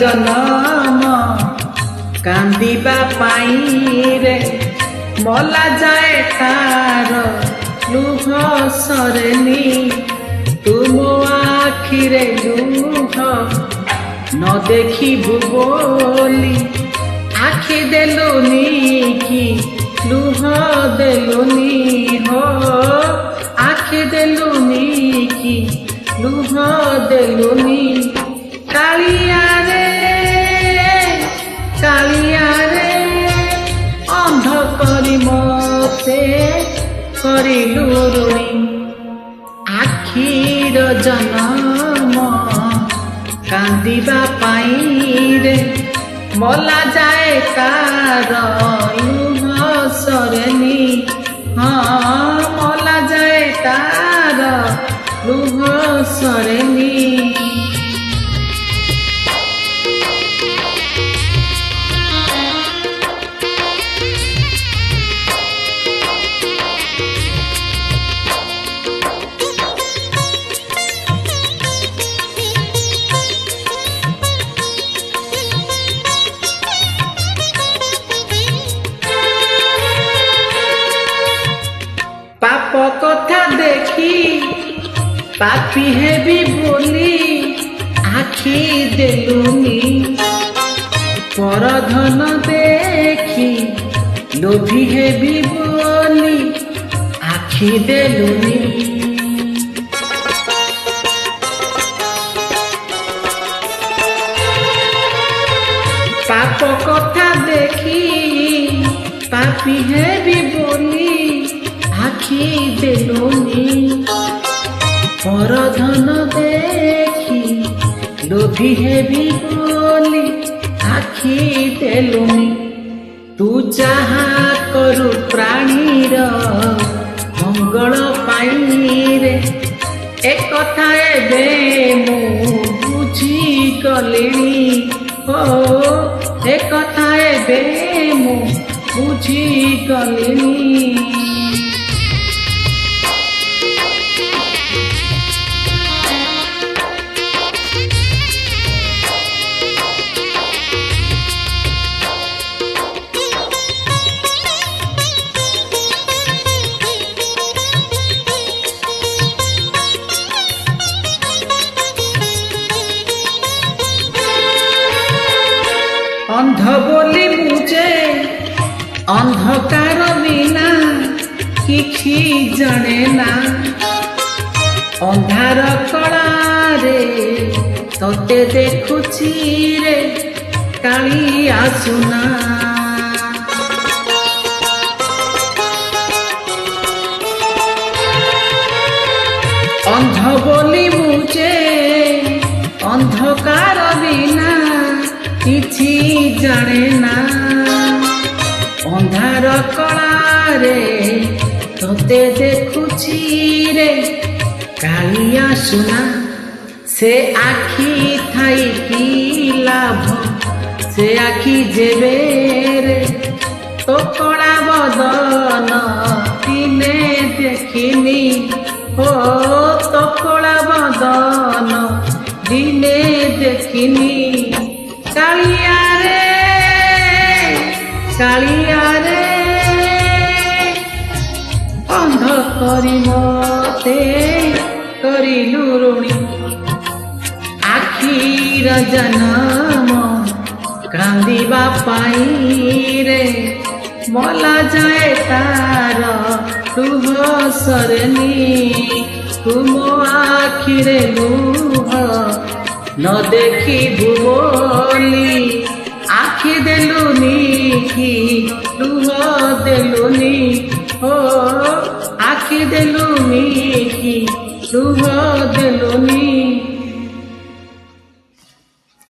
ଜନମ କାନ୍ଦିବା ପାଇଁ ରେ ମଲା ଯାଏ ତାର ଲୁହ ସରେନି ତୁମ ଆଖିରେ ଲୁହ ନ ଦେଖିବୁ ବୋଲି ଆଖି ଦେଲୁନି କି ଲୁହ ଦେଲୁନି ହୋ ଆଖି ଦେଲୁନି କି ଲୁହ ଦେଲୁନି କାଳିଆରେ କାଳିଆରେ ଅନ୍ଧ କରି ମତେ କରିଲୁ ଋଣୀ ଆଖିର ଜନମ କାନ୍ଦିବା ପାଇଁ ରେ ମଲା ଯାଏ ତାର ଲୁହ ସରେନି ହଁ ମଲା ଯାଏ ତାର ଲୁହ ସରେନି ପାପ କଥା ଦେଖି ପାପି ହେବି ବୋଲି ଆଖି ଦେଲୁନି ପରଧନ ଦେଖି ଲୋଭି ହେବି ବୋଲି ଆଖି ଦେଲୁନି ପାପ କଥା ଦେଖି ପାପି ହେବି ବୋଲି ଆଖି ଦେଲୁନି ପରଧନ ଦେଖି ଲୋଭି ହେବି ବୋଲି ଆଖି ଦେଲୁନି ତୁ ଯାହା କରୁ ପ୍ରାଣୀର ମଙ୍ଗଳ ପାଇଁ ରେ ଏକଥା ଏବେ ମୁଁ ବୁଝିଗଲିଣି ଓ ଏକଥା ଏବେ ମୁଁ ବୁଝିଗଲିଣି ଅନ୍ଧ ବୋଲି ବୁଝେ ଅନ୍ଧକାର ବିନା କିଛି ଜଣେ ନା ଅନ୍ଧାର କଳାରେ ତତେ ଦେଖୁଛି ରେ କାଳିଆ ସୁନା ଅନ୍ଧ ବୋଲି ବୁଝେ ଅନ୍ଧକାର ବିନା କିଛି ଜାଣେ ନା ଅନ୍ଧାର କଳାରେ ତତେ ଦେଖୁଛି ରେ କାଳିଆ ସୁନା ସେ ଆଖି ଥାଇ କି ଲାଭ ସେ ଆଖି ଯେବେ ରେ ତୋ କଳା ବଦନ ଦିନେ ଦେଖିନି ଓ ତୋ କଳା ବଦନ ଦିନେ ଦେଖିନି କାଳିଆରେ କାଳିଆରେ ଅନ୍ଧ କରି ମତେ କରିଲୁ ଋଣୀ ଆଖିର ଜନମ କାନ୍ଦିବା ପାଇଁ ରେ ମଲା ଯାଏ ତାର ଲୁହ ସରେନି ତୁମ ଆଖିରେ ଲୁହ ନ ଦେଖିବୁ ବୋଲି ଆଖି ଦେଲୁନି କି ଲୁହ ଦେଲୁନି ଓ ଆଖି ଦେଲୁନି କି ଲୁହ ଦେଲୁନି